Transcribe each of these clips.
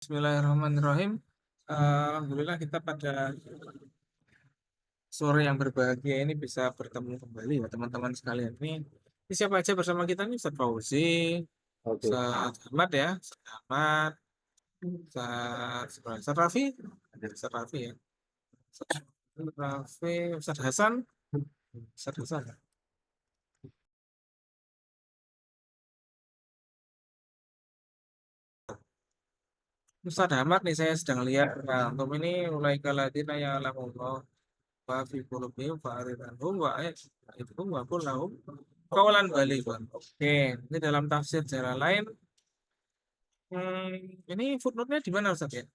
Bismillahirrahmanirrahim. Alhamdulillah kita pada sore yang berbahagia ini bisa bertemu kembali ya teman-teman sekalian. Ini siapa aja bersama kita nih? Ustadz Fauzi, Oke. Ustadz Ahmad ya, Ustadz Ahmad, Ustadz Raffi, ada Ustadz Raffi ya, Ustadz Raffi, Ustadz Hasan, Ustadz Hasan. Ustadz Ahmad nih saya sedang lihat, nah untuk ini mulai kaladina ya alamullah wa fi qulubihim fa'aridanhum wa aidhum wa kullahum kaulan balighun. Oke, ini dalam tafsir jalan lain. Ini footnote-nya di mana Ustaz ya?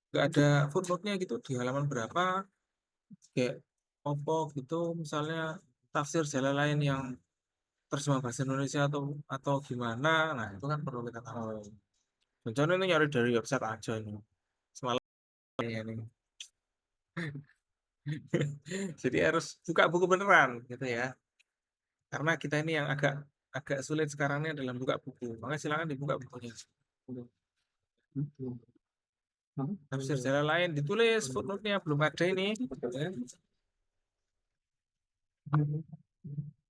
Nggak ada footnote-nya gitu di halaman berapa? Kayak opo gitu, misalnya tafsir jalan lain yang terjemah bahasa Indonesia atau gimana? Nah itu kan perlu kita tahu. Rencana ini nyari dari website aja ini. Semalam ini. Jadi harus buka buku beneran gitu ya. Karena kita ini yang agak agak sulit sekarang ini dalam buka buku. Makanya silakan dibuka bukunya. Tafsir jalan lain ditulis footnote-nya belum ada ini.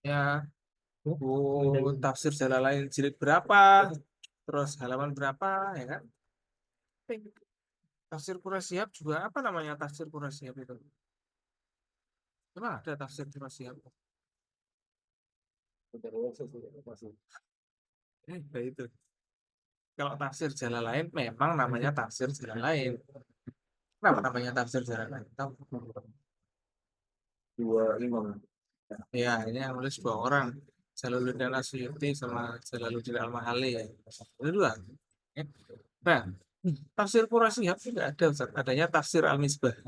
Ya, tafsir jalan lain jilid berapa, terus halaman berapa, ya kan? Tafsir Quraisy juga apa namanya tafsir Quraisy itu? Memang ada tafsir Quraisy. Nah, itu. Kalau tafsir jalan lain memang namanya tafsir jalan lain. Kenapa namanya tafsir jalan lain? Tahu? Dua imam. Ya, ini yang nulis dua orang. Jalaluddin Asyuti sama Jalaluddin Al-Mahali ya. Itu dua. Ya. Nah, tafsir Quraisy tidak ada, Ustaz. Adanya tafsir Al-Misbah.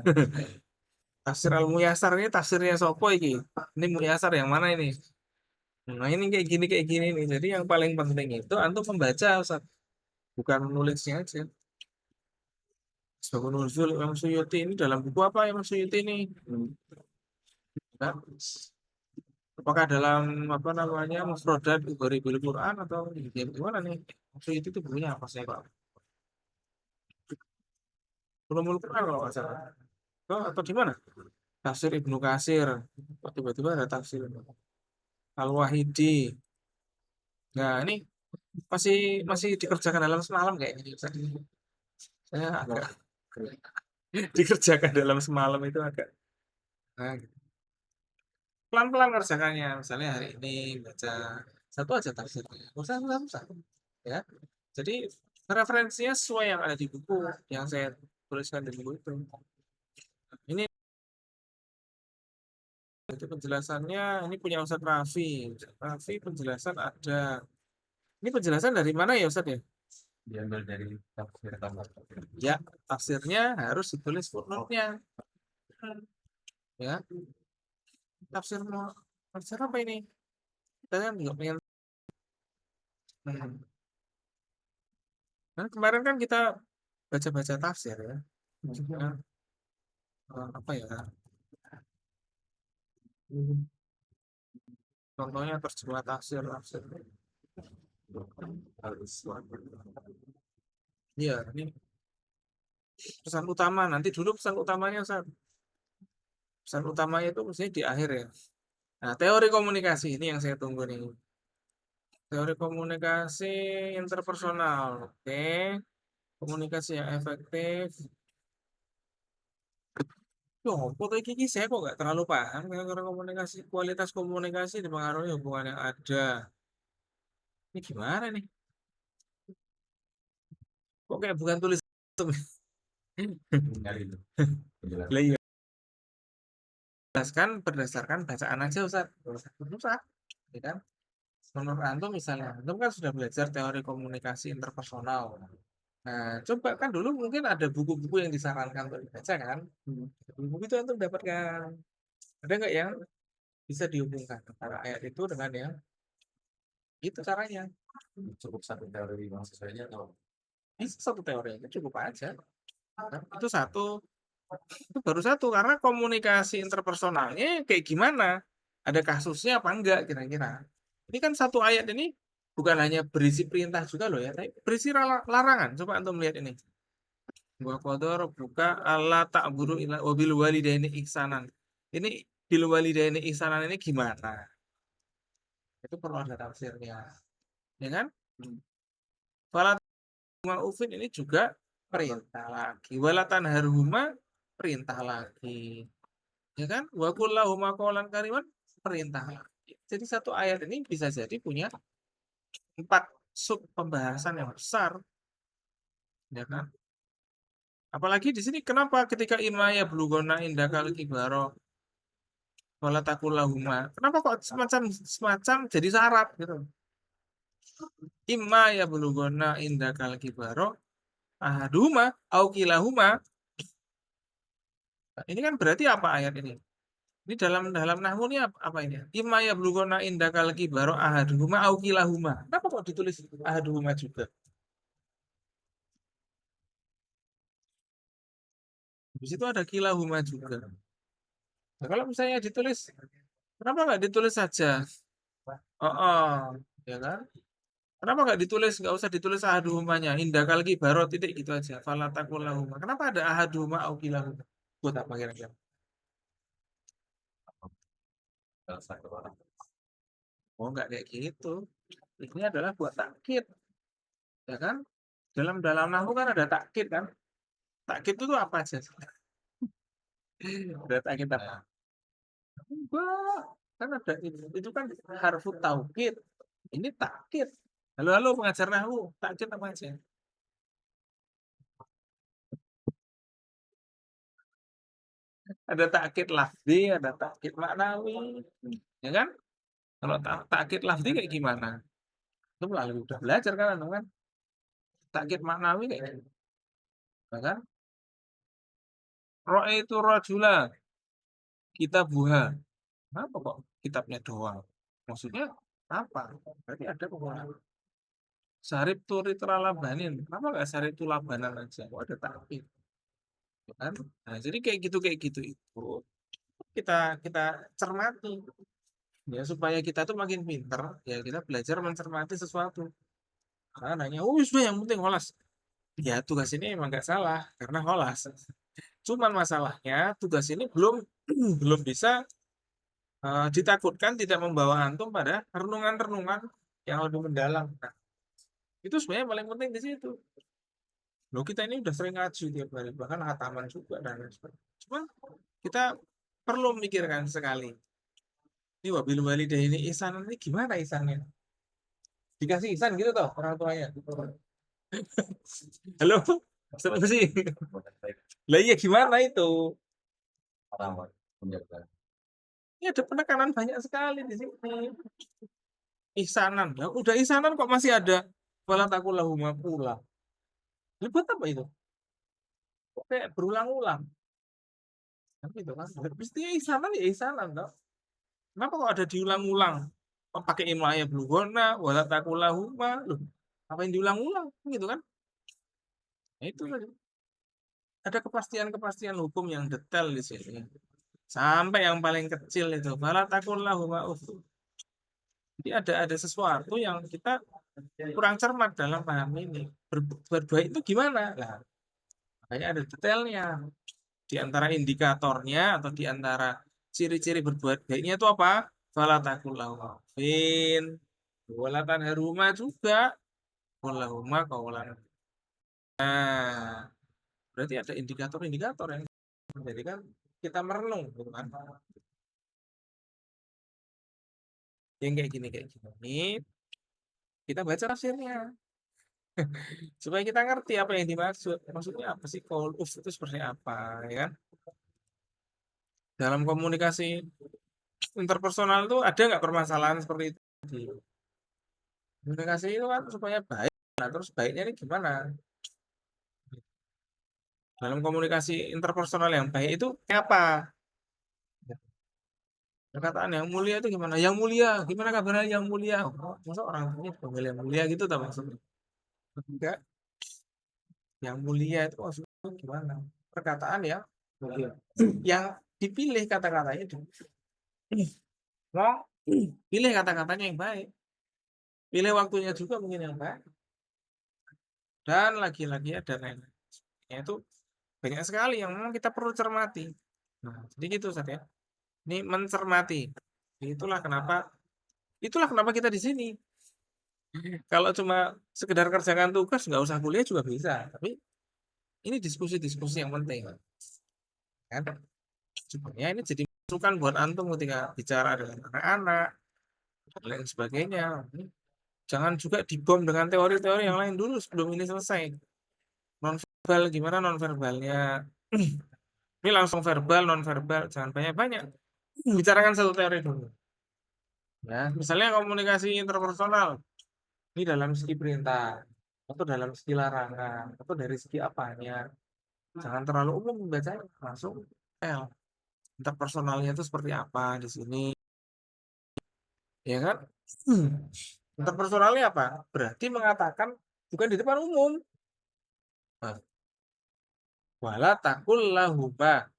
Tafsir Al-Muyasar ini tafsirnya sopo iki? Ini Muyasar yang mana ini? Nah, ini kayak gini nih. Jadi yang paling penting itu antum membaca, Ustaz. Bukan menulisnya aja. Sebab nuzul Imam Suyuti ini dalam buku apa Imam Suyuti ini? Nah, apakah dalam apa namanya Mufradat Ghoribul Quran atau gimana nih? Imam Suyuti itu bukunya apa sih Pak? Ulumul Quran kalau nggak salah. Oh, atau di mana? Tafsir Ibnu Katsir. Oh, tiba-tiba ada tafsir Al-Wahidi. Nah, ini masih masih dikerjakan dalam semalam kayaknya. Saya agak dikerjakan dalam semalam itu agak nah, gitu. Pelan-pelan kerjakannya. Misalnya hari ini baca satu aja tafsirnya. Satu. Ya. Jadi referensinya sesuai yang ada di buku yang saya tuliskan di buku itu. Ini itu penjelasannya ini punya Ustadz Raffi. Raffi penjelasan ada. Ini penjelasan dari mana ya Ustadz ya? Diambil dari tafsir tambah. Ya, tafsirnya harus ditulis footnote-nya. Ya, tafsir mau tafsir apa ini? Kita kan nggak pengen. Nah, kemarin kan kita baca-baca tafsir ya. Maksudnya, apa ya? Contohnya terjemah tafsir. Iya, ini pesan utama. Nanti dulu pesan utamanya, Ustaz. Pesan utamanya itu mestinya di akhir ya. Nah, teori komunikasi ini yang saya tunggu nih. Teori komunikasi interpersonal. Oke. Komunikasi yang efektif. Loh, foto iki saya kok nggak terlalu paham karena komunikasi kualitas komunikasi dipengaruhi hubungan yang ada. Ini gimana nih? Kok kayak bukan tulis Dari itu. Lah iya, jelaskan berdasarkan bacaan aja Ustaz. Susah, ya kan? Menurut antum misalnya, antum kan sudah belajar teori komunikasi interpersonal. Nah, coba kan dulu mungkin ada buku-buku yang disarankan untuk dibaca kan? Buku itu antum dapatkan. Ada nggak yang bisa dihubungkan antara ayat itu dengan yang itu caranya? Cukup satu teori mahasiswanya atau Bisa satu teori aja cukup aja. Nah, itu satu, itu baru satu karena komunikasi interpersonalnya kayak gimana? Ada kasusnya apa enggak kira-kira? Ini kan satu ayat ini bukan hanya berisi perintah juga loh ya, tapi berisi larangan. Coba antum lihat ini. Wa qadara rabbuka alla ta'budu illa wa bil walidaini ihsanan. Ini bil walidaini ihsanan ini gimana? Itu perlu ada tafsirnya. Ya kan? Fala ufin ini juga perintah lagi. Wala tanharhuma perintah lagi. Ya kan? Wa qul lahuma qawlan kariman perintah lagi. Jadi satu ayat ini bisa jadi punya 4 sub pembahasan yang besar, ya kan? Apalagi di sini kenapa ketika imaya blugona indakal kibaro wala takulahuma. Kenapa kok semacam semacam jadi syarat gitu. Imaya blugona indakal kibaro ahaduma au kilahuma. Ini kan berarti apa ayat ini? Ini dalam dalam nahwu ini apa ini? Imaya blugona indakal kibaro ahaduma au kilahuma. Kenapa kok ditulis ahaduma juga? Di situ ada kilahuma juga. Nah, kalau misalnya ditulis, kenapa nggak ditulis saja? Oh, oh, ya kan? Kenapa nggak ditulis? Nggak usah ditulis ahaduhumanya. Indakal kibarot titik gitu aja. Falatakulahuma. Kenapa ada ahaduhuma au kilahuma? Buat apa kira-kira? Satu orang. Oh, nggak kayak gitu. Ini adalah buat takkid, ya kan? Dalam dalam nahwu kan ada takkid kan? Takkid itu apa aja? Ada takkid apa? Enggak. Kan ada itu kan harfu taukid. Ini takkid. Halo, halo pengajar nahwu. Takkid apa aja? Ada takkid lafzi, ada takkid maknawi, ya kan? Kalau takkid lafzi kayak gimana? Itu melalui udah belajar kan, kan? Takkid maknawi kayak gitu, ya kan? Roh itu rojula, kita buha. Kenapa kok kitabnya doang? Maksudnya apa? Berarti ada penggunaan. Sarip turi teralabanin. Kenapa nggak sarip tu labanan aja? Kok ada takkid, ya kan? Nah, jadi kayak gitu itu kita kita cermati ya supaya kita tuh makin pinter ya kita belajar mencermati sesuatu. Karena nanya, oh sudah yang penting holas. Ya tugas ini emang nggak salah karena holas. Cuman masalahnya tugas ini belum belum bisa ditakutkan tidak membawa antum pada renungan-renungan yang lebih mendalam. Nah, itu sebenarnya paling penting di situ. Loh kita ini udah sering ngaji tiap hari bahkan hataman juga dan lain sebagainya. Cuman kita perlu memikirkan sekali. Ini wabil walidaini ini ihsan ini gimana ihsannya? Dikasih ihsan gitu toh orang tuanya. Halo, seru sih. Lah iya gimana itu? Orang punya benar. Ini ada penekanan banyak sekali di sini. Ihsanan. Lah, udah ihsanan kok masih ada wala takulahuma pula. Lah, buat apa itu? Kok kayak berulang-ulang. Kan gitu kan. Mestinya ihsanan ya ihsanan toh. Kenapa kok ada diulang-ulang? Kok pakai imlanya blugona wala takulahuma. Loh, apa yang diulang-ulang? Gitu kan. Nah, itu tadi. Ada kepastian-kepastian hukum yang detail di sini. Sampai yang paling kecil itu. Fala takulahuma uff. Jadi ada sesuatu yang kita kurang cermat dalam paham ini. Berbuat itu gimana? Nah, makanya ada detailnya. Di antara indikatornya atau di antara ciri-ciri berbuat baiknya itu apa? Fala takulahuma uffin. Wala tanharhuma juga. Qul qawlan. Nah, berarti ada indikator-indikator yang menjadikan kita merenung gitu kan. Yang kayak gini kita baca tafsirnya supaya kita ngerti apa yang dimaksud. Maksudnya apa sih qaul uf itu seperti apa, ya kan? Dalam komunikasi interpersonal itu ada nggak permasalahan seperti itu? Komunikasi itu kan supaya baik. Nah, terus baiknya ini gimana? Dalam komunikasi interpersonal yang baik itu apa? Perkataan yang mulia itu gimana? Yang mulia, gimana kabarnya yang mulia? Oh, masa orang ini panggil yang mulia gitu tak maksudnya? Enggak, yang mulia itu maksudnya gimana? Perkataan ya mulia. Yang dipilih kata-katanya mau pilih kata-katanya yang baik. pilih waktunya juga mungkin yang baik, dan lagi-lagi ada lain-lain. Itu banyak sekali yang memang kita perlu cermati. Nah, jadi gitu Ustaz ya. Ini mencermati. Itulah kenapa kita di sini. Kalau cuma sekedar kerjakan tugas nggak usah kuliah juga bisa. Tapi ini diskusi-diskusi yang penting. Kan? Supaya ini jadi masukan buat antum ketika bicara dengan anak-anak dan lain sebagainya. Jangan juga dibom dengan teori-teori yang lain dulu sebelum ini selesai. Non verbal gimana non verbalnya? Ini langsung verbal, non verbal, jangan banyak-banyak. Bicarakan satu teori dulu. Ya, misalnya komunikasi interpersonal. Ini dalam segi perintah, atau dalam segi larangan, atau dari segi apanya. Jangan terlalu umum membacanya, langsung L. Interpersonalnya itu seperti apa di sini, ya kan? Interpersonalnya apa? Berarti mengatakan bukan di depan umum. Nah, wala takul lahuma,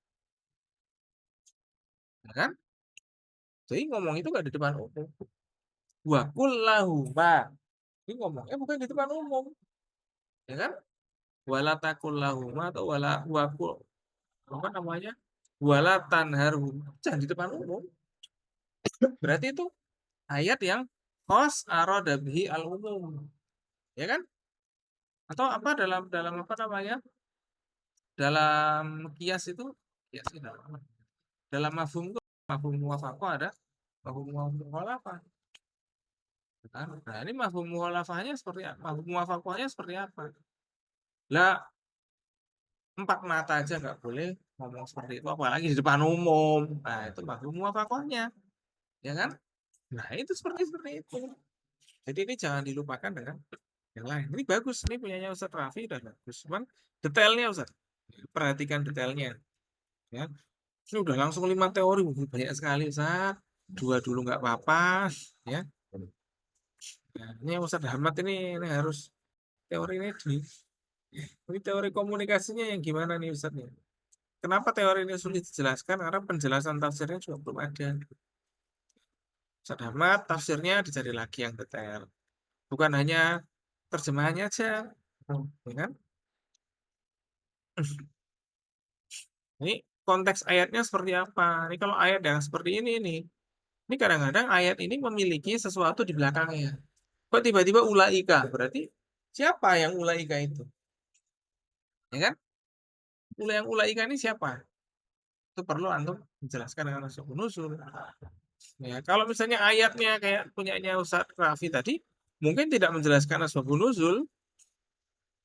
ya kan? Jadi ngomong itu nggak di depan umum. Wakul lahuma, ini ngomongnya bukan di depan umum, ya kan? Wala takul lahuma atau wala wakul apa namanya? Wala tanharhum, jangan di depan umum. Berarti itu ayat yang khos arodabihi al umum, ya kan? Atau apa dalam dalam apa namanya? Dalam kias itu, kias itu dalam mafhum muwafaqah ada mafhum mukhalafah. Kan? Nah, ini mafhum mukhalafahnya seperti apa? Mafhum muwafaqahnya seperti apa? Lah, empat mata aja nggak boleh ngomong seperti itu, apalagi di depan umum. Nah, itu mafhum muwafaqahnya, ya kan? Nah, itu seperti seperti itu. Jadi ini jangan dilupakan dengan yang lain. Ini bagus, ini punyanya Ustadz Raffi udah bagus. Cuman detailnya Ustadz, perhatikan detailnya. Ya, ini udah langsung 5 teori, banyak sekali Ustadz. 2 dulu nggak apa-apa, ya. Nah, ini Ustadz Ahmad ini harus teori ini teori komunikasinya yang gimana nih Ustadz nih? Kenapa teori ini sulit dijelaskan? Karena penjelasan tafsirnya juga belum ada. Ustadz Ahmad tafsirnya dicari lagi yang detail. Bukan hanya terjemahannya aja, ya kan? Ini konteks ayatnya seperti apa? Ini kalau ayat yang seperti ini kadang-kadang ayat ini memiliki sesuatu di belakangnya. Kok tiba-tiba ulaika? Berarti siapa yang ulaika itu? Ya kan? Yang ulaika ini siapa? Itu perlu antum menjelaskan dengan asbabun nuzul. Ya, kalau misalnya ayatnya kayak punyanya Ustaz Rafi tadi, mungkin tidak menjelaskan asbabun nuzul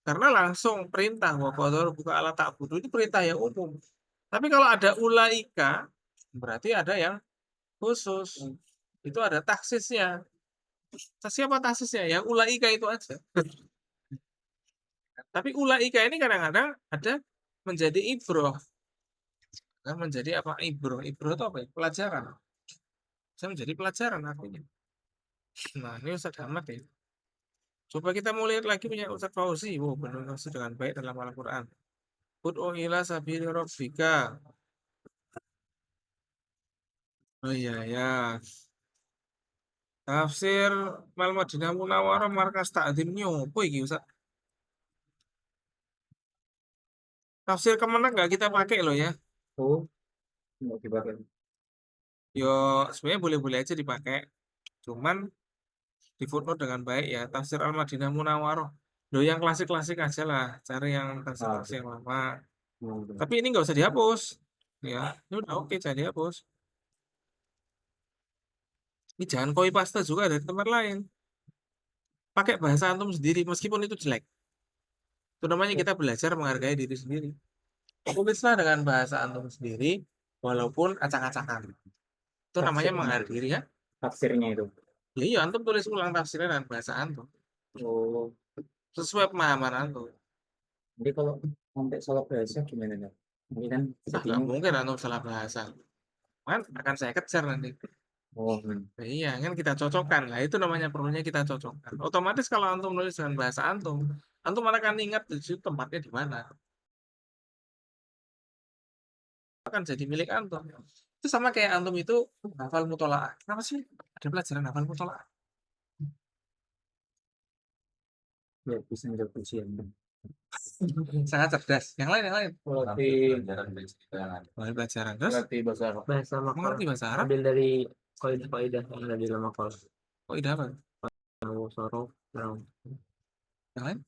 karena langsung perintah wa qadara buka ala ta'budu itu perintah yang umum. Tapi kalau ada ulaika, berarti ada yang khusus. Itu ada taksisnya. Siapa taksisnya? Yang ulaika itu aja. Tapi ulaika ini kadang-kadang ada menjadi ibroh. Nah, menjadi apa? Ibroh. Ibroh itu apa ya? Pelajaran. Bisa menjadi pelajaran artinya. Nah, ini Ustaz Ahmad ya. Coba kita mau lihat lagi punya Ustaz Fauzi. Wow, benar dengan baik dalam Al-Quran. Ud'u ila sabili rabbika. Oh iya ya. Tafsir Mal Madinah Munawwarah markas takdim nyopo iki Ustaz. Tafsir Kemenak nggak kita pakai loh ya. Oh, nggak dipakai. Yo, sebenarnya boleh-boleh aja dipakai. Cuman di footnote dengan baik ya. Tafsir Al-Madinah Munawwarah. Loh yang klasik-klasik aja lah. Cari yang tafsir-tafsir yang lama. Tapi ini nggak usah dihapus. Ya, ini udah oke, jangan dihapus. Ini jangan copy paste juga dari tempat lain. Pakai bahasa antum sendiri, meskipun itu jelek. Itu namanya kita belajar menghargai diri sendiri. Tulislah dengan bahasa antum sendiri, walaupun acak-acakan. Itu namanya menghargai diri ya. Tafsirnya itu. Ya iya, antum tulis ulang tafsirnya dengan bahasa antum. Oh, Sesuai pemahaman antum. jadi kalau sampai salah bahasa gimana nih? Ini kan Ah, nggak jadinya. mungkin antum salah bahasa. Kan akan saya kejar nanti. Oh, Nah, iya, kan kita cocokkan. Lah itu namanya perlunya kita cocokkan. Otomatis kalau antum nulis dengan bahasa antum, antum akan ingat di situ tempatnya di mana. Akan jadi milik antum. Itu sama kayak antum itu hafal mutolaah. Kenapa sih ada pelajaran hafal mutolaah? Ya bisa menjawab ujian. Sangat cerdas. Yang lain. Berarti Mulai pelajaran. Terus berarti bahasa Arab. Bahasa makal. mengerti bahasa Arab. Ambil dari kaidah yang ada di dalam makal. Kok ide apa? Sorof, Yang lain?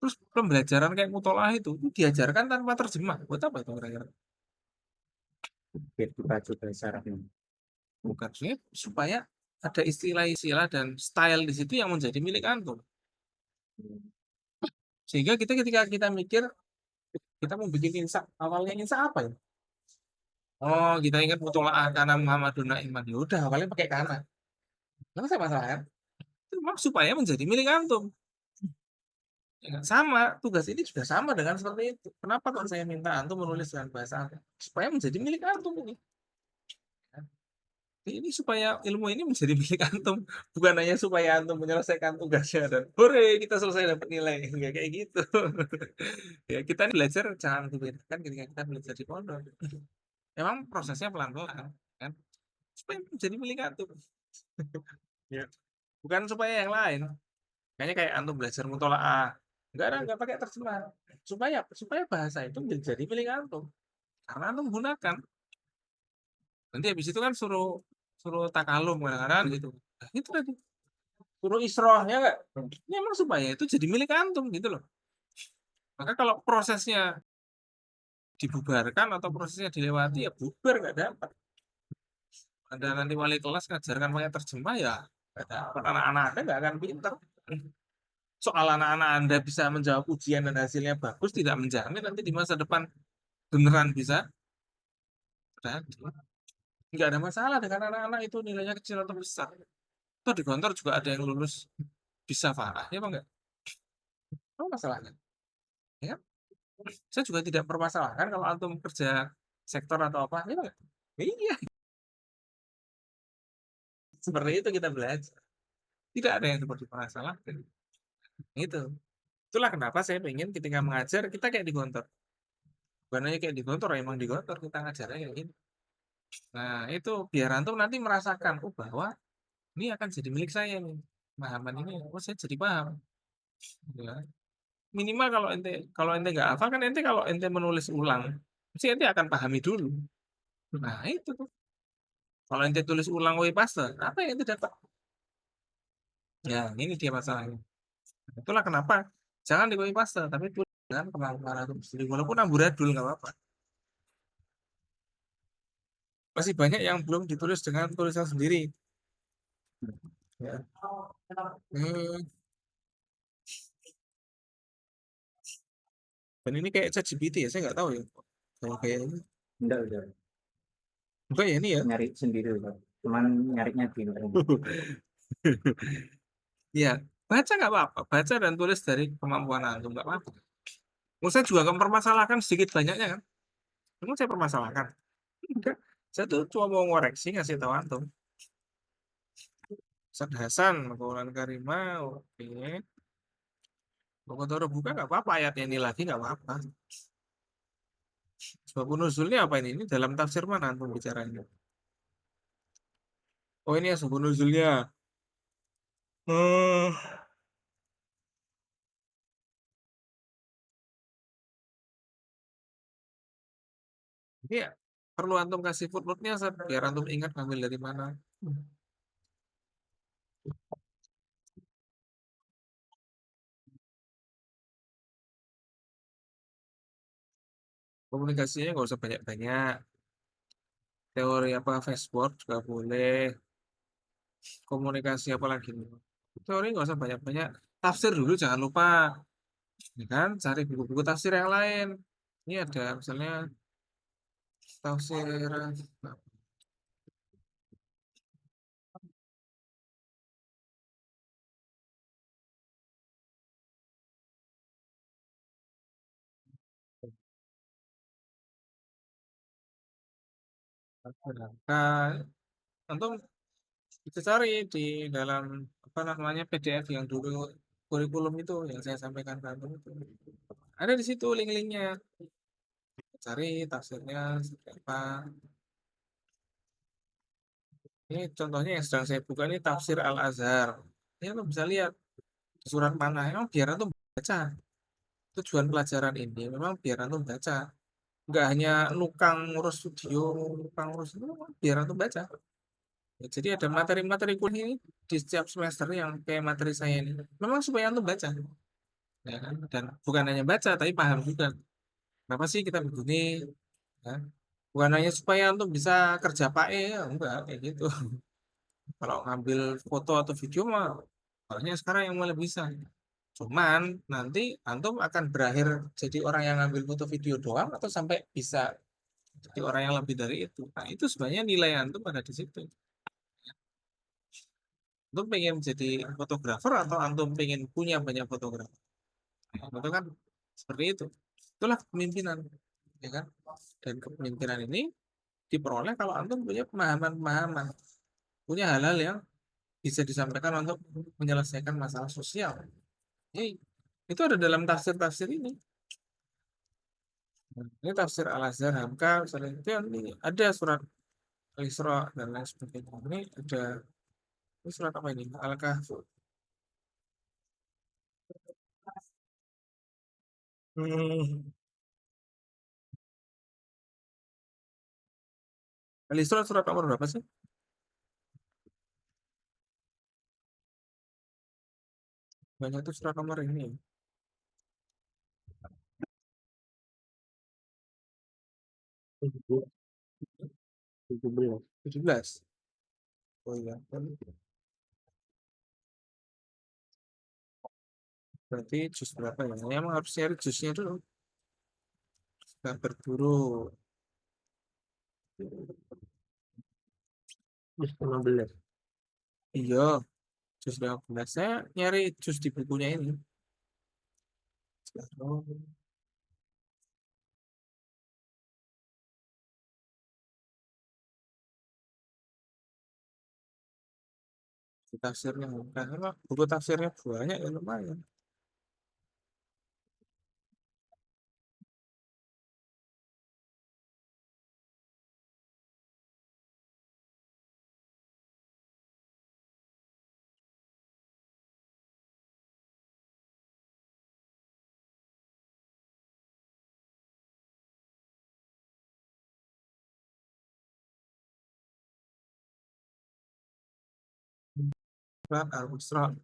Terus pembelajaran kayak mutolaah itu diajarkan tanpa terjemah. Buat apa itu kira-kira? biar dipacu bahasa Arabnya. Bukan sebenarnya supaya ada istilah-istilah dan style di situ yang menjadi milik antum. Sehingga kita ketika kita mikir kita mau bikin insa, awalnya insa apa ya? Oh, kita ingat mutolaah karena Muhammadun Iman. Ya udah, awalnya pakai kana. Nggak saya masalah kan? Itu memang supaya menjadi milik antum. Ya, sama, tugas ini juga sama dengan seperti itu. Kenapa kok saya minta antum menulis dengan bahasa antum? Supaya menjadi milik antum ini. Ini supaya ilmu ini menjadi milik antum, bukan hanya supaya antum menyelesaikan tugasnya dan hore kita selesai dapat nilai, enggak kayak gitu. Ya kita ini belajar jangan dibedakan ketika kita belajar di pondok. Emang prosesnya pelan-pelan, kan? Supaya menjadi milik antum. Ya. Bukan supaya yang lain. Kayaknya kayak antum belajar mutolaah. Enggak pakai terjemahan. Supaya bahasa itu menjadi milik antum. Karena antum gunakan. Nanti habis itu kan suruh suruh takalum kadang-kadang gitu. Nah, itu tadi suruh isroh ya enggak? Ini emang supaya itu jadi milik antum gitu loh. Maka kalau prosesnya dibubarkan atau prosesnya dilewati ya bubar nggak dapat. Ada nanti wali kelas ngajarkan pakai terjemah ya nggak dapat. Anak-anak Anda nggak akan pintar. Soal anak-anak Anda bisa menjawab ujian dan hasilnya bagus tidak menjamin nanti di masa depan beneran bisa berarti. Nggak ada masalah dengan anak-anak itu nilainya kecil atau besar. Toh di kantor juga ada yang lulus bisa farah, ya apa enggak? Apa masalahnya? Ya kan? Saya juga tidak permasalahkan kalau antum kerja sektor atau apa, ya enggak? Iya, seperti itu kita belajar. Tidak ada yang seperti dipermasalahkan. Itu. Itulah kenapa saya pengen ketika mengajar kita kayak di kantor. Bukan hanya kayak di kantor, emang di kantor kita ngajarnya kayak gitu. Nah, itu biar antum nanti merasakan, oh bahwa ini akan jadi milik saya nih. Pemahaman ini, oh saya jadi paham. Ya. Minimal kalau ente nggak hafal kan ente kalau ente menulis ulang, pasti ente akan pahami dulu. Nah, itu tuh. Kalau ente tulis ulang way paste, apa yang ente dapat? Ya, ini dia masalahnya. Itulah kenapa jangan di copy paste, tapi tulis dengan kemampuan antum sendiri. Walaupun amburadul nggak apa-apa. Masih banyak yang belum ditulis dengan tulisan sendiri. Ya. Hmm, dan ini kayak ChatGPT ya, saya nggak tahu ya. Kalau kayak ini, Enggak. enggak ya ini ya. Nyari sendiri udah. Cuman nyarinya di internet. Ya, baca nggak apa-apa. Baca dan tulis dari kemampuan antum nggak apa-apa. Saya juga nggak mempermasalahkan sedikit banyaknya kan. Cuma saya permasalahkan. Enggak. Saya tuh cuma mau ngoreksi ngasih tahu antum. Ustaz Hasan, Maulan Karimah, oke. Bogotoro buka nggak apa-apa, ayatnya ini lagi nggak apa-apa. Sebab nuzulnya apa ini? Ini dalam tafsir mana antum bicaranya? Oh ini ya sebab nuzulnya. Oh, ini ya perlu antum kasih footnote-nya Ustaz, biar antum ingat ngambil dari mana. Komunikasinya nggak usah banyak-banyak. Teori apa Facebook juga boleh. Komunikasi apa lagi nih? Teori nggak usah banyak-banyak. Tafsir dulu jangan lupa. Ya kan? Cari buku-buku tafsir yang lain. Ini ada misalnya tafsir nah, antum bisa cari di dalam apa namanya PDF yang dulu kurikulum itu yang saya sampaikan ke antum itu. Ada di situ link-linknya. Cari tafsirnya seperti apa. Ini contohnya yang sedang saya buka ini tafsir Al-Azhar. Ini lo bisa lihat. surat mana emang biar antum baca. Tujuan pelajaran ini memang biar antum baca, nggak hanya nukang ngurus video, nukang ngurus itu, biar antum baca. Ya, jadi ada materi-materi kuliah ini di setiap semester yang kayak materi saya ini memang supaya antum baca, ya kan? Dan bukan hanya baca tapi paham juga kenapa sih kita begini, ya. Bukan hanya supaya antum bisa kerja pae, ya enggak kayak gitu. Kalau ngambil foto atau video mah banyak sekarang yang malah bisa. Cuman nanti antum akan berakhir jadi orang yang ngambil foto video doang atau sampai bisa jadi orang yang lebih dari itu. Nah, itu sebenarnya nilai antum ada di situ. Antum pengen jadi fotografer atau antum pengen punya banyak fotografer. Nah, itu kan seperti itu. Itulah kepemimpinan, ya kan? Dan kepemimpinan ini diperoleh kalau antum punya pemahaman-pemahaman, punya hal-hal yang bisa disampaikan untuk menyelesaikan masalah sosial. Hey, itu ada dalam tafsir-tafsir ini. Nah, ini tafsir Al-Azhar Hamka, misalnya itu yang ini ada surat Al-Isra dan lain sebagainya. Ini ada ini surat apa ini? Al-Kahf. Hmm. Al-Isra surat nomor berapa sih? Banyak tuh surat nomor ini. 17. Oh iya. Berarti juz berapa ya? Ini emang harus nyari juznya dulu. Nggak berburu. Jus 15. Iya, juz 15. Saya nyari juz di bukunya ini. Oh, di tafsirnya. Karena buku tafsirnya banyak ya lumayan. Surat Al-Isra.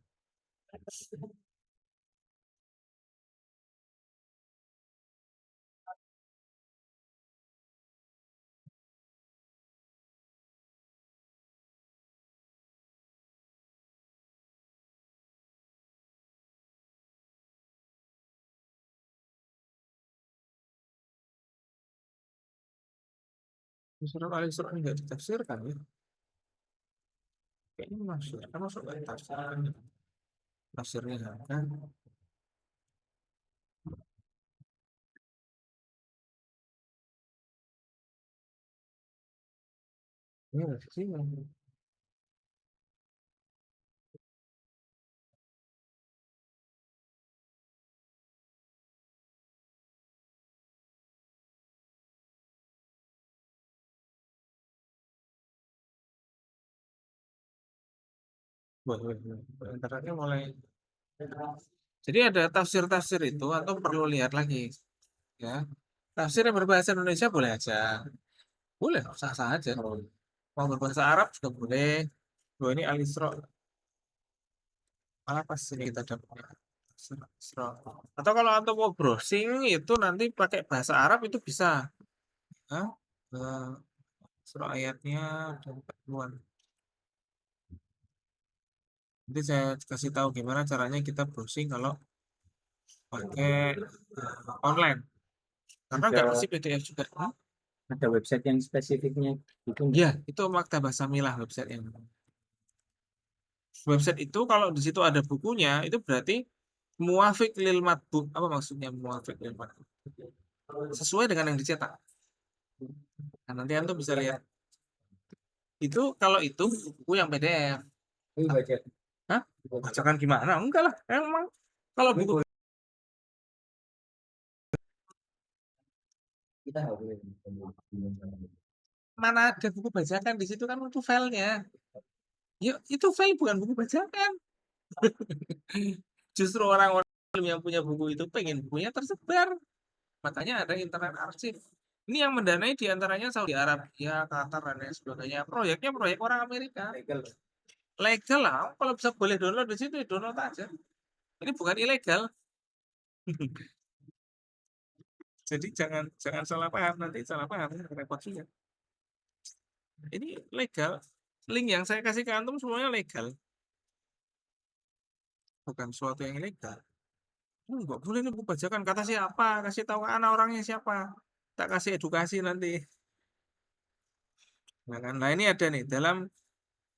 Surat Al-Isra nggak ditafsirkan ya. Kayaknya masuk. Kan masuk nggak ditafsirkan ya. Tafsirnya kan. Iya sih. Boleh, boleh. Internetnya mulai. Jadi ada tafsir-tafsir itu atau perlu lihat lagi ya. Tafsir yang berbahasa Indonesia boleh aja. Boleh, sah-sah aja. Mau berbahasa Arab juga boleh. Bahwa ini Al-Isra. Malah pas ini kita dapat Al-Isra. Atau kalau antum mau browsing itu nanti pakai bahasa Arab itu bisa. Hah? Eh, surah ayatnya dan ketentuan. Nanti saya kasih tahu gimana caranya kita browsing kalau pakai online. Karena nggak Ada mesti PDF juga. Hmm? ada website yang spesifiknya itu Ya, enggak? itu Maktabah Samilah website yang. Website itu kalau di situ ada bukunya, itu berarti muafik lil matbu. Apa maksudnya muafik lil matbu? Sesuai dengan yang dicetak. Nah, nanti antum bisa lihat. Itu kalau itu buku yang PDF. Ini baca. Hah? Bacakan gimana? Enggak lah. Emang kalau buku Kita harus mana ada buku bajakan di situ kan itu filenya. Ya, itu file bukan buku bajakan. Justru orang-orang yang punya buku itu pengen bukunya tersebar. Makanya ada internet arsip. Ini yang mendanai diantaranya Saudi Arabia, Qatar, dan lain sebagainya. Proyeknya proyek orang Amerika. Legal. Legal lah. Kalau bisa boleh download di situ, ya download aja. Ini bukan ilegal. Jadi jangan jangan salah paham, nanti salah paham repot juga. Ini legal. Link yang saya kasih ke antum semuanya legal. Bukan suatu yang ilegal. Enggak boleh nih buku bajakan. Kata siapa? Kasih tahu ke anak orangnya siapa. Tak kasih edukasi nanti. Nah, kan? Nah ini ada nih dalam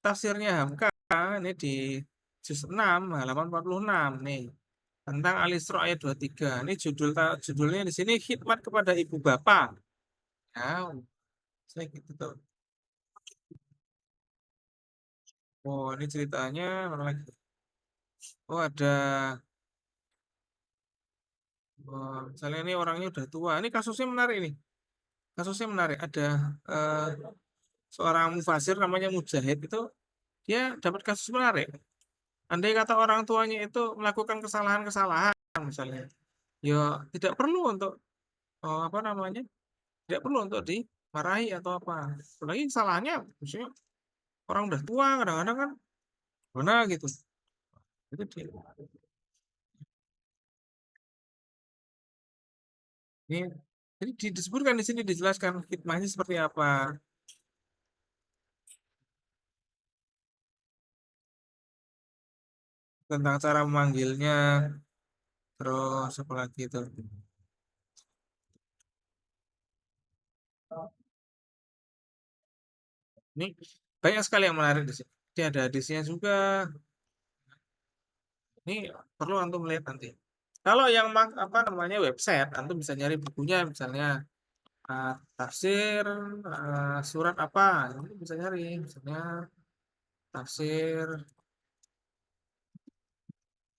tafsirnya Hamka ini di juz 6 halaman 46 nih tentang Al-Isra ayat 23. Ini judulnya di sini khidmat kepada ibu bapak. Ya, saya gitu tuh. Oh, ini ceritanya mana lagi? Oh, ada misalnya ini orangnya udah tua. Ini kasusnya menarik ini. Kasusnya menarik. Ada eh, seorang mufasir namanya Mujahid itu dia dapat kasus menarik. Andai kata orang tuanya itu melakukan kesalahan-kesalahan misalnya, ya tidak perlu untuk apa namanya? Tidak perlu untuk dimarahi atau apa. Apalagi kesalahannya misalnya orang udah tua kadang-kadang kan mana gitu. Itu dia. Ini jadi disebutkan di sini dijelaskan hikmahnya seperti apa tentang cara memanggilnya terus apa lagi itu. Ini banyak sekali yang menarik di sini. Ini ada hadisnya juga. Ini perlu antum lihat nanti. Kalau yang apa namanya website, antum bisa nyari bukunya misalnya tafsir surat apa, ini bisa nyari misalnya tafsir.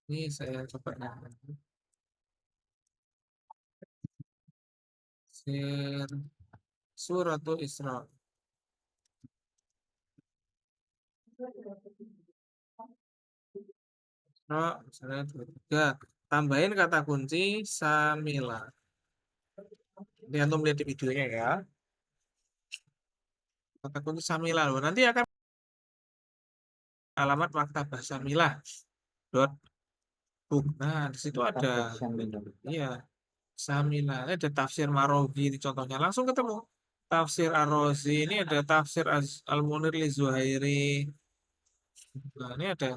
Ini saya coba nyari tafsir suratul Isra. Isra misalnya 23. Tambahin kata kunci Samila. Ini antum lihat di videonya ya. Kata kunci Samila loh. Nanti akan alamat maktabah Samilah. Book. Nah, di situ ada iya Samila. Ini ada tafsir Marogi di contohnya langsung ketemu. Tafsir Ar-Razi ini ada tafsir Al-Munir li Zuhairi. Nah, ini ada.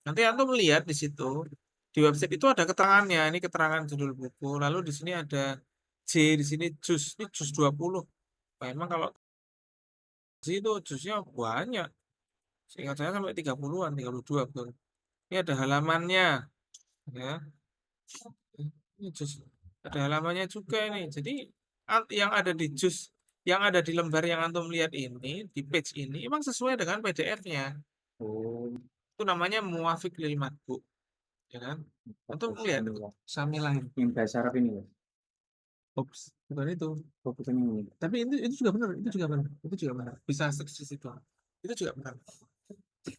Nanti antum melihat di situ di website itu ada keterangannya. Ini keterangan judul buku. Lalu di sini ada J di sini juz. Ini juz 20. Memang kalau J itu juznya banyak. Seingat saya sampai 30-an, 32 betul. Ini ada halamannya ya. Ini juz ada halamannya juga ini. Jadi yang ada di juz yang ada di lembar yang antum lihat ini di page ini emang sesuai dengan PDF-nya. Oh, Itu namanya muwafiq lil matbu, ya kan? Antum lihat Samilah ini. yang bahasa Arab ini ya? Ops, bukan itu. Oh, bukan yang ini. Tapi itu juga benar, itu juga benar, itu juga benar. Bisa search di situ. Itu juga benar.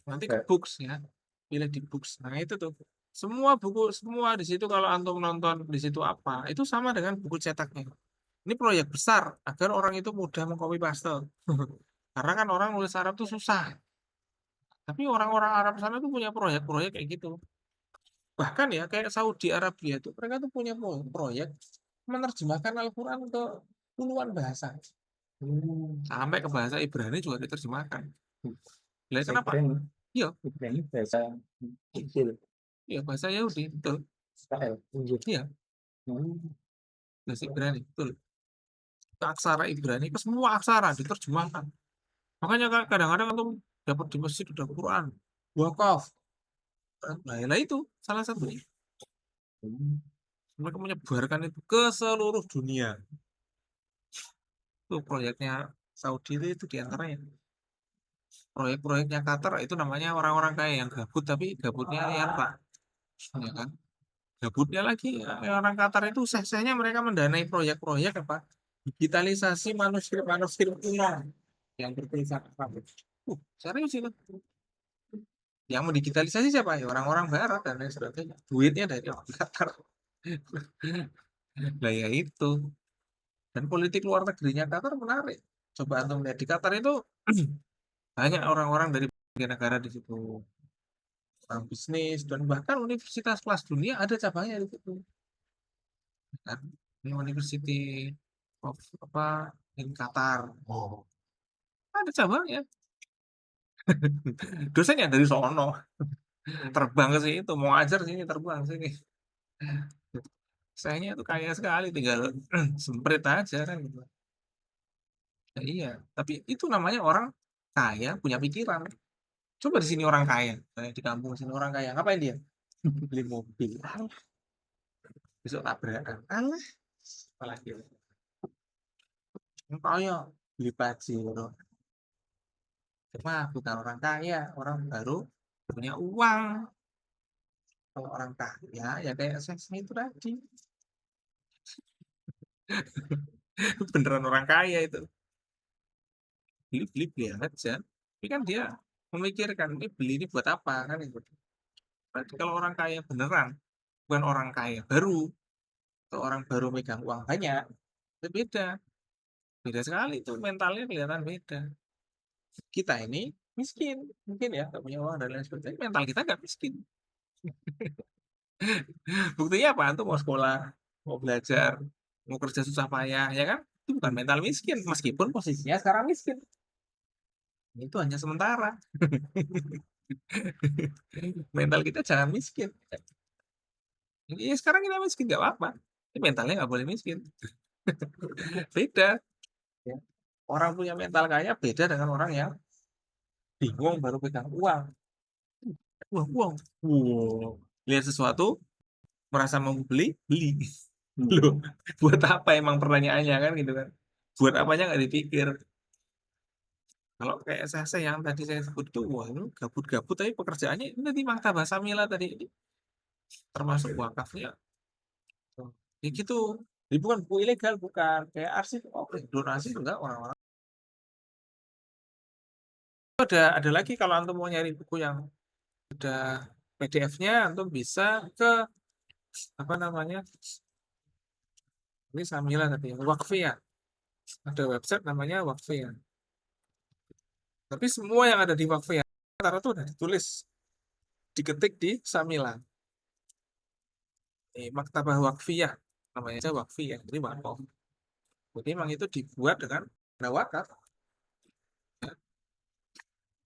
Nanti ke books ya, pilih di books. Nah itu tuh semua buku semua di situ kalau antum nonton di situ apa itu sama dengan buku cetaknya. Ini proyek besar agar orang itu mudah mengcopy paste. Karena kan orang nulis Arab tuh susah. Tapi orang-orang Arab sana tuh punya proyek-proyek kayak gitu. Bahkan ya kayak Saudi Arabia tuh mereka tuh punya proyek menerjemahkan Al-Quran ke puluhan bahasa. Sampai ke bahasa Ibrani juga diterjemahkan. Lah kenapa? Ibrani. Iya, Ibrani bahasa Injil. iya bahasa Yahudi, betul. Israel. Injil. Iya, Hmm. bahasa Ibrani, betul. Ke aksara Ibrani, ke semua aksara diterjemahkan. Makanya kadang-kadang tuh dapat di masjid udah Quran, wakaf. Nah, itu salah satunya. Hmm. Mereka menyebarkan itu ke seluruh dunia. Itu proyeknya Saudi itu diantaranya. Proyek-proyeknya Qatar itu namanya orang-orang kaya yang gabut tapi gabutnya ya Pak, ya kan? Gabutnya lagi ya, orang Qatar itu seh-sehnya mereka mendanai proyek-proyek apa? Digitalisasi manuskrip-manuskrip kuno yang bertulisan Arab. Serius itu. Yang mendigitalisasi siapa? Ya orang-orang barat dan lain sebagainya. Duitnya dari orang Qatar. Nah ya itu. Dan politik luar negerinya Qatar menarik. Coba antum lihat di Qatar itu banyak orang-orang dari berbagai negara di situ. Orang bisnis dan bahkan universitas kelas dunia ada cabangnya di situ. Kan? Ini University of apa in Qatar. Oh. Ada cabangnya. Dosennya dari sono. Terbang ke sini itu mau ajar sini terbang sini. Sayangnya itu kaya sekali tinggal semprit aja kan gitu. Ya, iya, tapi itu namanya orang kaya punya pikiran. Coba di sini orang kaya, di kampung sini orang kaya, ngapain dia? Beli mobil. Alah, besok tabrakan. Alah, apalagi yang kaya beli Pajero. Cuma bukan orang kaya, orang baru punya uang. Kalau orang kaya ya kayak saya itu tadi. Beneran orang kaya itu. Beli aja. Tapi kan dia memikirkan ini beli ini buat apa kan itu. Berarti kalau orang kaya beneran, bukan orang kaya baru, atau orang baru megang uang banyak, itu beda. Beda sekali itu mentalnya kelihatan beda. Kita ini miskin, mungkin ya, nggak punya uang dan lain sebagainya. Mental kita nggak miskin. Buktinya apa? Antum mau sekolah, mau belajar, mau kerja susah payah, ya kan? Itu bukan mental miskin, meskipun posisinya sekarang miskin. Itu hanya sementara. Mental kita jangan miskin. Iya sekarang kita miskin nggak apa-apa. Tapi mentalnya nggak boleh miskin. Beda. Ya. Orang punya mental kaya beda dengan orang yang bingung baru pegang uang. Wah, uang. Wow. Lihat sesuatu, merasa mau beli, beli. Loh, buat apa emang pertanyaannya kan gitu kan? Buat apanya nggak dipikir. Kalau kayak saya yang tadi saya sebut itu, wah itu gabut-gabut tapi pekerjaannya ini tadi Maktabah Samila tadi ini termasuk wakafnya. Ya gitu. Jadi bukan buku ilegal, bukan kayak arsip, oke, donasi enggak orang-orang. Ada lagi kalau antum mau nyari buku yang ada PDF-nya, antum bisa ke apa namanya? Ini Samila tadi, Wakfiyah. Ada website namanya Wakfiyah. Tapi semua yang ada di Wakfiyah, rata-rata itu udah ditulis, diketik di Samila. Maktabah Wakfiyah, namanya aja Wakfiyah, jadi wakaf. Jadi memang itu dibuat dengan dana wakaf.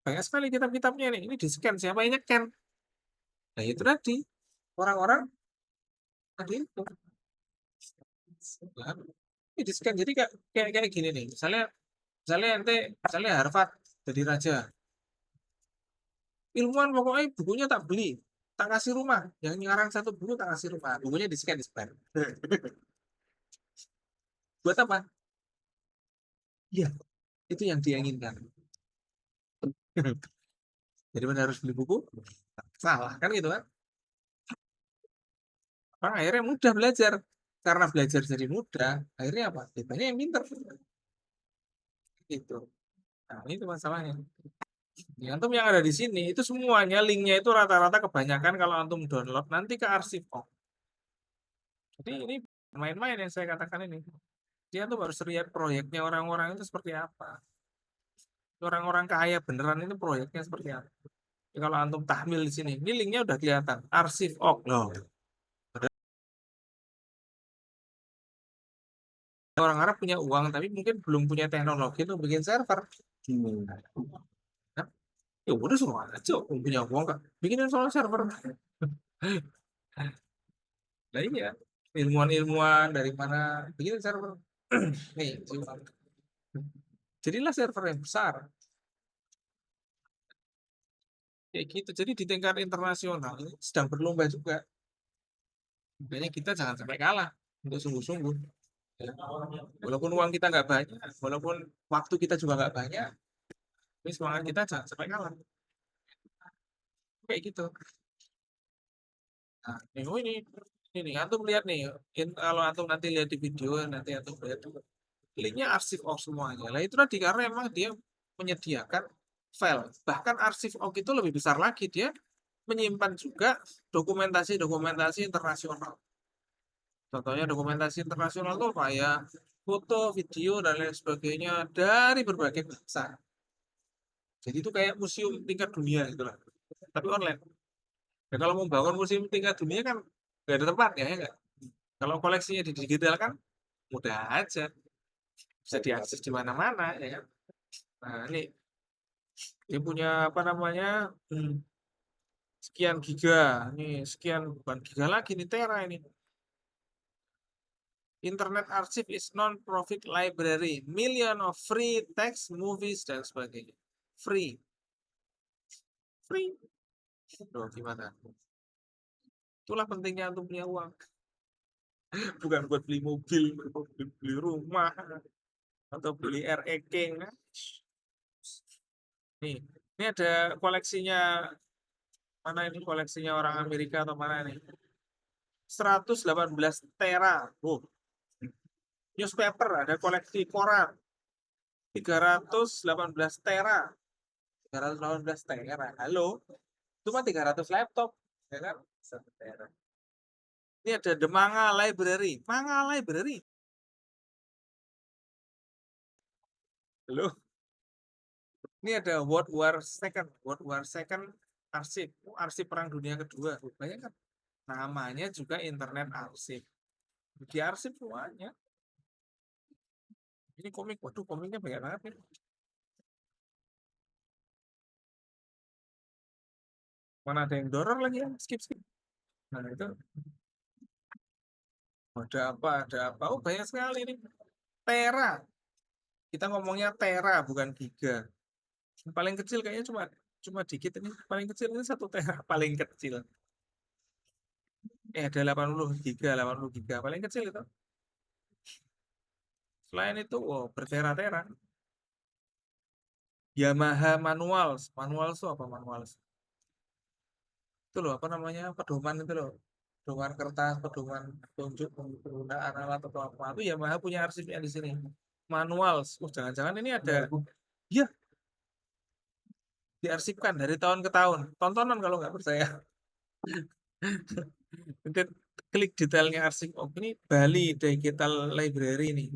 Banyak sekali kitab-kitabnya ini di-scan, siapa yang nyekan? Nah itu tadi, orang-orang tadi itu. Nah, ini di-scan, jadi kayak gini nih, misalnya ente, misalnya Harvard jadi raja, ilmuwan pokoknya bukunya tak beli, tak kasih rumah, yang ngarang satu buku tak kasih rumah, bukunya di-scan, di-scan. Buat apa? Iya, itu yang dia inginkan. Jadi benar harus beli buku, salah kan gitu kan? Orang akhirnya mudah belajar. Karena belajar jadi mudah, akhirnya apa? Ya, banyak yang pinter. Gitu. Nah, itu masalahnya. Ya, antum yang ada di sini, itu semuanya linknya itu rata-rata kebanyakan kalau antum download nanti ke arsip. Oh. Jadi ini main-main yang saya katakan ini. Dia tuh harus lihat proyeknya orang-orang itu seperti apa. Orang-orang kaya beneran itu proyeknya seperti apa. Jadi kalau antum tahmil di sini, ini linknya udah kelihatan. Arsip oh loh. Orang Arab punya uang tapi mungkin belum punya teknologi untuk bikin server. Nah, ya udah suruh aja punya uang kan bikinin soal server. Nah iya ilmuwan-ilmuwan dari mana bikinin server. Nih jadilah server yang besar kayak gitu. Jadi di tingkat internasional ini sedang berlomba juga. Makanya kita jangan sampai kalah untuk sungguh-sungguh. Ya. Walaupun uang kita nggak banyak, walaupun waktu kita juga nggak banyak, tapi semangat kita jangan sampai kalah. Kayak gitu. Nah, oh ini antum lihat nih, kalau antum nanti lihat di video, nanti antum lihat linknya arsip of semuanya. Lah itu tadi karena emang dia menyediakan file. Bahkan arsip OG itu lebih besar lagi, dia menyimpan juga dokumentasi-dokumentasi internasional. Contohnya dokumentasi internasional itu kayak foto, video, dan lain sebagainya dari berbagai bangsa. Jadi itu kayak museum tingkat dunia gitu lah. Tapi online. Ya, kalau mau bangun museum tingkat dunia kan nggak ada tempat ya nggak? Kalau koleksinya di digital kan mudah aja. Bisa diakses di mana-mana ya kan. Nah ini dia punya apa namanya sekian giga. Ini sekian bukan giga lagi nih tera ini. Internet Archive is non-profit library, million of free text, movies, dan sebagainya. Free. Free. Loh, gimana? Itulah pentingnya untuk punya uang. Bukan buat beli mobil, beli rumah, atau beli RE King. Nih, ini ada koleksinya, mana ini koleksinya orang Amerika atau mana ini? 118 tera. Oh, newspaper, ada koleksi koran. 318 tera. 318 tera. Halo, cuma 300 laptop, ya kan? 1 tera. Ini ada The Manga Library. Manga Library. Halo. Ini ada World War Second. World War Second arsip. Arsip Perang Dunia Kedua. Bayangkan. Namanya juga Internet Arsip. Di arsip semuanya. Ini komik. Waduh, komiknya banyak banget nih. Mana ada yang doror lagi ya? Skip, skip. Nah, itu. Ada apa? Ada apa? Oh, banyak sekali nih. Tera. Kita ngomongnya tera, bukan giga. Yang paling kecil kayaknya cuma dikit ini. Paling kecil ini 1 tera. Paling kecil. Ada 80 giga, 80 giga. Paling kecil itu. Selain itu, oh, bertera-tera. Yamaha Manuals. Manuals itu apa manuals? Itu loh, apa namanya? Pedoman itu loh. Pedoman kertas, pedoman petunjuk penggunaan alat atau apa. Itu Yamaha punya arsipnya di sini. Manuals. Oh, jangan-jangan ini ada. Iya, diarsipkan dari tahun ke tahun. Tontonan kalau nggak percaya. Nanti klik detailnya arsip. Oh, ini Bali Digital Library ini.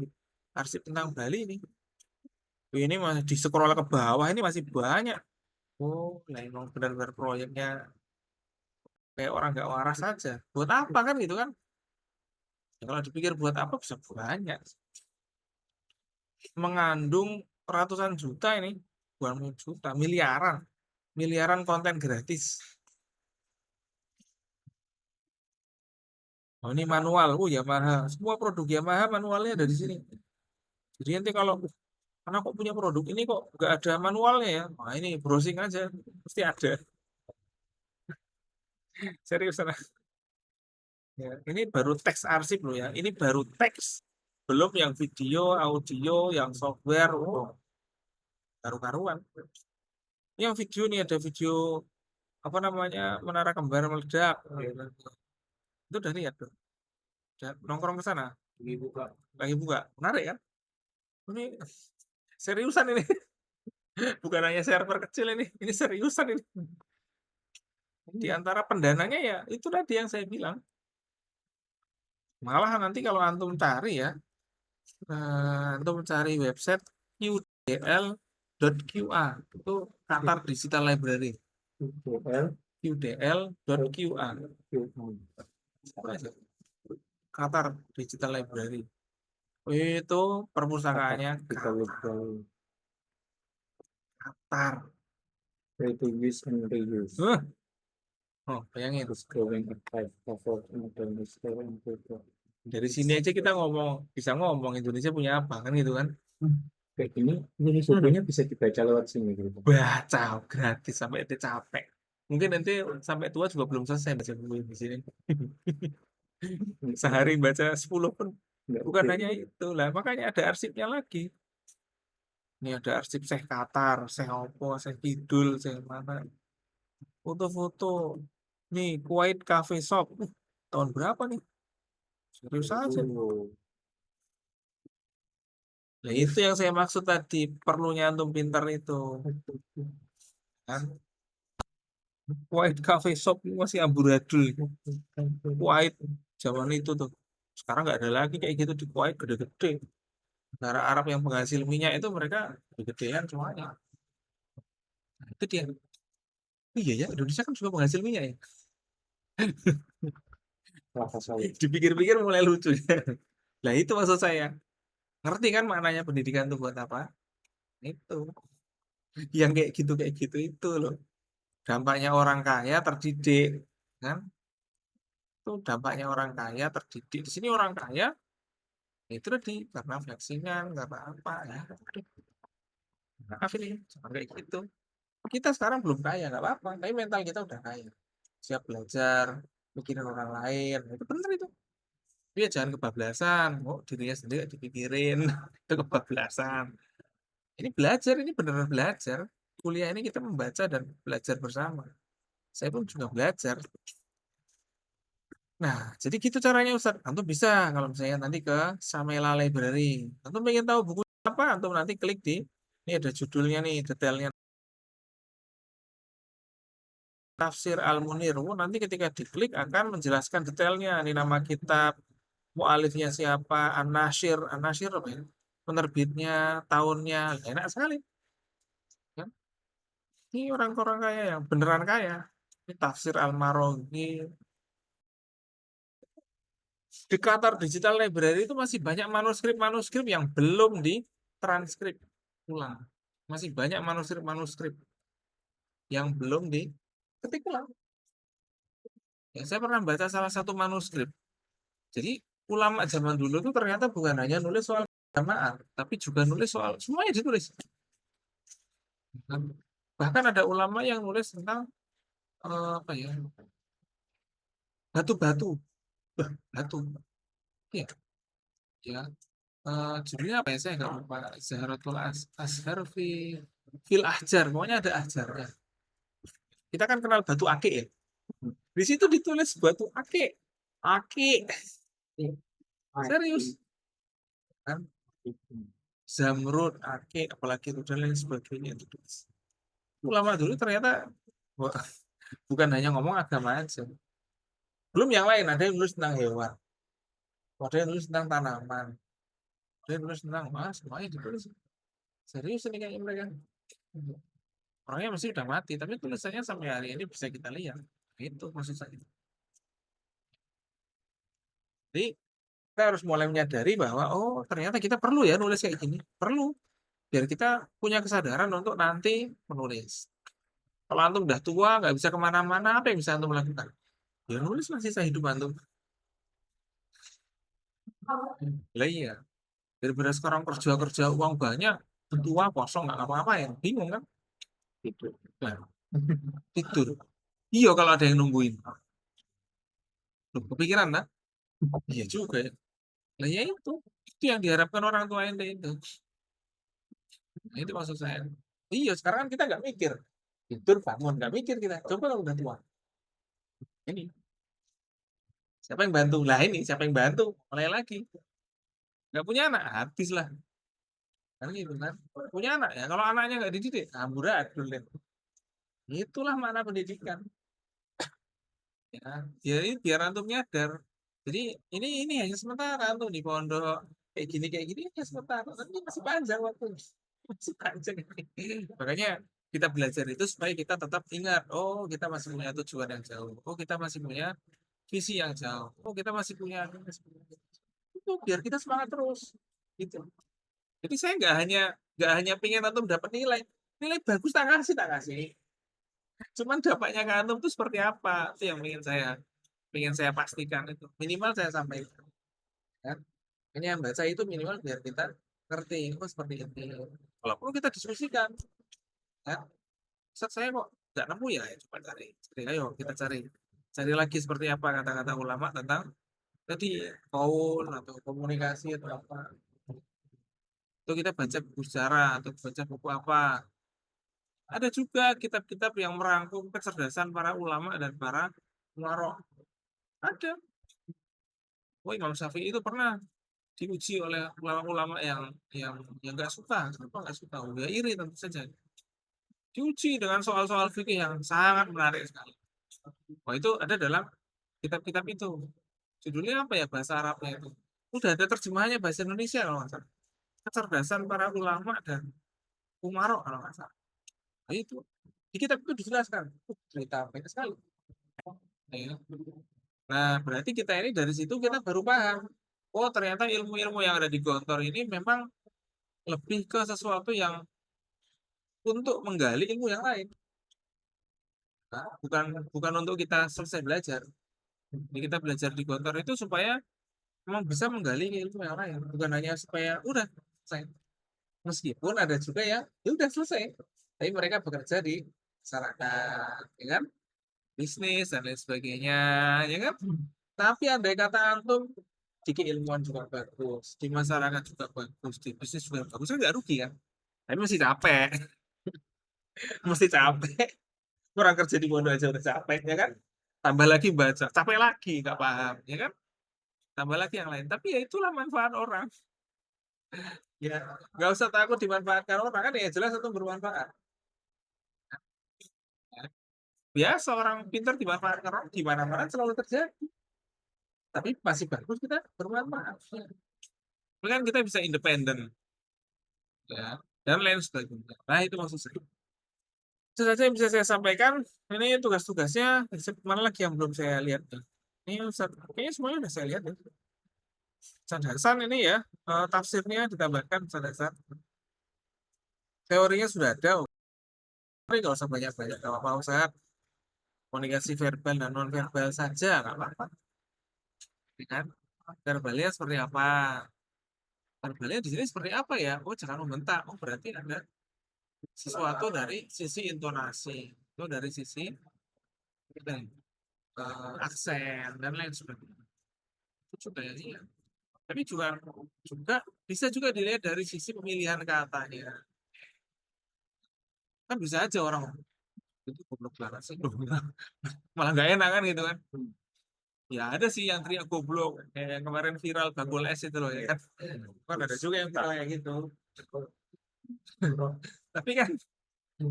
Arsip tentang Bali ini. Ini masih di scroll ke bawah ini masih banyak. Oh, nah emang benar-benar proyeknya kayak orang nggak waras saja. Buat apa kan gitu kan? Ya, kalau dipikir buat apa bisa banyak. Mengandung ratusan juta ini, bukan juta, miliaran. Miliaran konten gratis. Oh, ini manual. Oh, Yamaha. Semua produk Yamaha manualnya ada di sini. Jadi nanti kalau karena kok punya produk ini kok nggak ada manualnya ya? Nah, ini browsing aja, pasti ada. Serius, nah. Ya, ini baru teks arsip loh ya. Ini baru teks. Belum yang video, audio, yang software. Oh, karu-karuan. Yang video nih ada video apa namanya Menara Kembar meledak. Itu udah lihat tuh. Udah nongkrong ke sana. Lagi buka. Menarik kan? Ini seriusan ini. Bukan hanya server kecil ini. Ini seriusan ini. Di antara pendananya ya itu tadi yang saya bilang. Malah nanti kalau antum cari ya, antum cari website qdl.qa itu Qatar Digital Library. qdl.qa Qatar Digital Library. Itu perpustakaannya Qatar. Ready use and reuse. Oh, bayangin. Growing archive of Indonesia and people. Dari sini aja kita bisa ngomong Indonesia punya apa kan gitu kan? Kayak ini bukunya bisa dibaca lewat sini gitu. Baca gratis sampai itu capek. Mungkin nanti sampai tua juga belum selesai baca buku di sini. Sehari baca 10 pun bukan hanya itu lah. Makanya ada arsipnya lagi. Ini ada arsip Syekh Qatar, Syekh Opo, Syekh Kidul, Syekh mana. Foto-foto. Nih, Kuwait Cafe Shop. Tahun berapa nih? Serius aja. Nah, itu yang saya maksud tadi. Perlunya antum pintar itu. kan. White Cafe Shop ini masih amburadul. White zaman itu tuh. Sekarang nggak ada lagi kayak gitu di Kuwait gede-gede. Negara Arab yang penghasil minyak itu mereka gede-gedean semuanya. Nah, itu dia. Oh iya ya, Indonesia kan juga penghasil minyak ya. Kelapa sawit. Dipikir-pikir mulai lucu ya. Nah itu maksud saya. Ngerti kan maknanya pendidikan itu buat apa? Itu. Yang kayak gitu itu loh. Dampaknya orang kaya terdidik. Kan? Itu dampaknya orang kaya terdidik. Di sini orang kaya itu tadi karena flexingan, karena apa ya. Maaf ini, jangan kayak gitu. Kita sekarang belum kaya, nggak apa-apa. Tapi mental kita udah kaya. Siap belajar, mikirin orang lain. Itu bener itu. Dia jangan kebablasan. Oh, dirinya sendiri nggak dipikirin. Itu kebablasan. Ini belajar, ini benar-benar belajar. Kuliah ini kita membaca dan belajar bersama. Saya pun juga belajar. Nah, jadi gitu caranya Ustaz. Antum bisa kalau misalnya nanti ke Samela Library. Antum pengen tahu buku apa? Antum nanti klik di, ini ada judulnya nih, detailnya. Tafsir Al-Munir. Oh, nanti ketika diklik akan menjelaskan detailnya. Ini nama kitab, mualifnya siapa, An-Nasyir. An-Nasyir apa ya? Penerbitnya, tahunnya. Enak sekali. Ya. Ini orang-orang kaya yang beneran kaya. Ini tafsir Al-Maraghi. Di Qatar Digital Library itu masih banyak manuskrip-manuskrip yang belum ditranskrip ulang. Masih banyak manuskrip-manuskrip yang belum diketik ulang. Ya, saya pernah baca salah satu manuskrip. Jadi ulama zaman dulu itu ternyata bukan hanya nulis soal keagamaan, tapi juga nulis soal semuanya ditulis. Bahkan ada ulama yang nulis tentang apa ya, batu-batu, batu. Ya, ya. Judulnya apa ya? Saya nggak lupa. Zahratul Azhar fil Ahjar. Pokoknya ada ahjarnya. Kita kan kenal batu akik ya. Di situ ditulis batu akik. Akik. Serius. Kan? Zamrud, akik, apalagi itu dan lain sebagainya itu. Ulama dulu ternyata bukan hanya ngomong agama aja. Belum yang lain, ada yang nulis tentang hewan, ada yang nulis tentang tanaman, ada yang nulis tentang semuanya ditulis. Serius ini kayaknya mereka. Orangnya masih udah mati, tapi tulisannya sampai hari ini bisa kita lihat. Itu maksud saya. Jadi kita harus mulai menyadari bahwa oh ternyata kita perlu ya nulis kayak gini, perlu biar kita punya kesadaran untuk nanti menulis. Kalau antum udah tua nggak bisa kemana-mana, apa yang bisa antum lakukan? Ya nulis masih sisa hidup antum. Lah iya, daripada sekarang kerja kerja uang banyak, tua kosong nggak apa-apa ya, bingung kan? Tidur, nah, tidur. Iya kalau ada yang nungguin. Loh, kepikiran nah? Iya juga ya. Lah ya itu yang diharapkan orang tua ente itu. Nah, itu maksud saya. Iya, sekarang kan kita nggak mikir. Tidur, bangun, nggak mikir kita. Coba kalau udah tua. Ini, siapa yang bantu? Lah ini, siapa yang bantu? Mulai lagi. Nggak punya anak, habis lah. Kan gitu kan. Punya anak ya, kalau anaknya nggak dididik, amburadul deh. Itulah makna pendidikan. Ya, ya ini biar antum nyadar. Jadi ini hanya sementara antum di pondok kayak gini hanya sementara. Nanti masih panjang waktu. Masih panjang. Makanya kita belajar itu supaya kita tetap ingat, oh kita masih punya tujuan yang jauh. Oh kita masih punya visi yang jauh. Oh kita masih punya itu biar kita semangat terus. Gitu. Jadi saya nggak hanya pengen antum dapat nilai. Nilai bagus tak kasih. Cuman dampaknya ke antum itu seperti apa? Itu yang ingin saya pastikan itu. Minimal saya sampaikan. Kan? Ini yang baca itu minimal biar kita ngerti. Oh seperti ini. Kalau perlu kita diskusikan. Kan? Ustaz saya kok nggak nemu ya? Coba cari. Jadi, ayo kita cari. Cari lagi seperti apa kata-kata ulama tentang tadi kaul atau komunikasi atau apa. Itu kita baca buku sejarah atau baca buku apa. Ada juga kitab-kitab yang merangkum kecerdasan para ulama dan para warok. Ada. Oh, Imam Syafi'i itu pernah diuji oleh ulama-ulama yang nggak suka. Kenapa nggak suka? Oh, ya iri tentu saja. diuji dengan soal-soal fikih yang sangat menarik sekali. Wah, itu ada dalam kitab-kitab itu. Judulnya apa ya bahasa Arabnya itu? Udah ada terjemahannya bahasa Indonesia kalau nggak salah. Kecerdasan para ulama dan umarok kalau nggak salah. Nah, itu di kitab itu dijelaskan. Cerita banyak sekali. Ya. Nah, berarti kita ini dari situ kita baru paham. Oh, ternyata ilmu-ilmu yang ada di Gontor ini memang lebih ke sesuatu yang untuk menggali ilmu yang lain. Nah, bukan bukan untuk kita selesai belajar. Jadi kita belajar di Gontor itu supaya memang bisa menggali ilmu yang lain, bukan hanya supaya udah selesai. Meskipun ada juga yang ya udah selesai, tapi mereka bekerja di masyarakat, ya kan, bisnis dan lain sebagainya, ya kan. Tapi andai kata antum di keilmuan juga bagus, di masyarakat juga bagus, di bisnis juga bagus, kan nggak rugi kan? Tapi mesti capek, mesti capek. Kurang kerja di pondok aja udah capek, ya kan? Tambah lagi baca, capek lagi, nggak paham, ya kan? Tambah lagi yang lain. Tapi ya itulah manfaat orang. Ya, nggak usah takut dimanfaatkan orang kan ya jelas itu bermanfaat. Ya, biasa orang pintar dimanfaatkan orang di mana-mana selalu terjadi. Tapi masih bagus kita bermanfaat. Tapi kan kita bisa independen, ya, dan lain sebagainya. Nah itu maksud saya. Itu saja yang bisa saya sampaikan. Ini tugas-tugasnya. Mana lagi yang belum saya lihat? Ini kayaknya semuanya sudah saya lihat ya. Ustaz Hasan ini ya, tafsirnya ditambahkan Ustaz Hasan. Teorinya sudah ada, tapi nggak usah banyak-banyak. Nggak apa-apa Ustaz. Komunikasi verbal dan non verbal saja nggak apa-apa, ya kan? Verbalnya seperti apa, verbalnya di sini seperti apa ya, oh jangan membentak, oh berarti ada sesuatu dari sisi intonasi, itu dari sisi aksen dan lain sebagainya, itu juga ya iya. Tapi juga juga bisa juga dilihat dari sisi pemilihan katanya, kan bisa aja orang itu goblok banget sih malah nggak enak kan gitu kan. Ya ada sih yang teriak goblok kayak yang kemarin viral bakul es itu loh ya kan. Kan ada juga yang viral kayak gitu. Tapi kan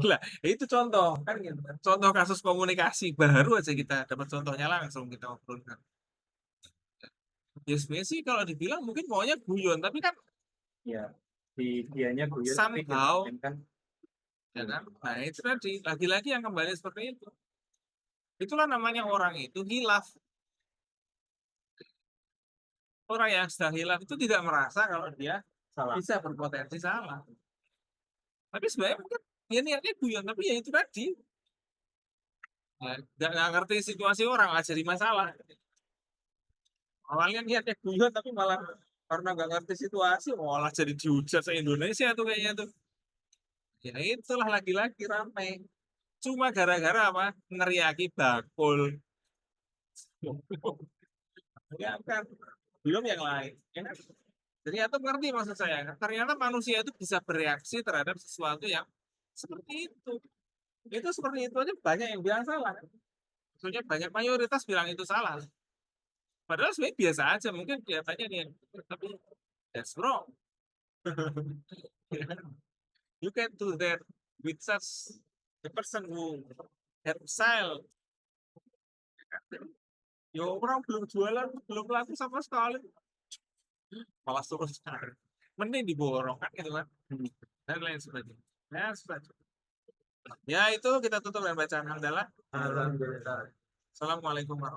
lah itu contoh kan gitu. Contoh kasus komunikasi baru aja kita dapat contohnya langsung kita obrolkan. Ya sebenarnya sih kalau dibilang mungkin maunya guyon tapi kan Ya, dianya guyon tapi somehow kan ya kan. Nah itu tadi lagi-lagi yang kembali seperti itu. Itulah namanya orang itu hilaf. Orang yang sedang hilaf itu tidak merasa kalau dia salah. bisa berpotensi salah. Tapi sebenarnya mungkin dia niatnya guyon, tapi ya itu tadi. Nggak ngerti situasi orang lah jadi masalah. Awalnya niatnya guyon, tapi malah karena nggak ngerti situasi, malah jadi dihujat se-Indonesia tuh kayaknya tuh. Ya itulah lagi-lagi ramai. Cuma gara-gara apa? Neriaki bakul. Ya kan? Belum yang lain. Ya kan? Ternyata mengerti maksud saya. Ternyata manusia itu bisa bereaksi terhadap sesuatu yang seperti itu. Itu seperti itu aja banyak yang bilang salah. Maksudnya banyak mayoritas bilang itu salah. Padahal sebenarnya biasa aja. Mungkin kelihatannya nih. Tapi that's wrong. You can do that with such the person who have style. Ya orang belum jualan, belum laku sama sekali. Malah suruh cari. Mending diborong kan gitu kan. Dan lain sebagainya. Ya, sebagainya. Ya itu kita tutup dengan bacaan hamdalah. Alhamdulillah. Assalamualaikum warahmatullahi wabarakatuh.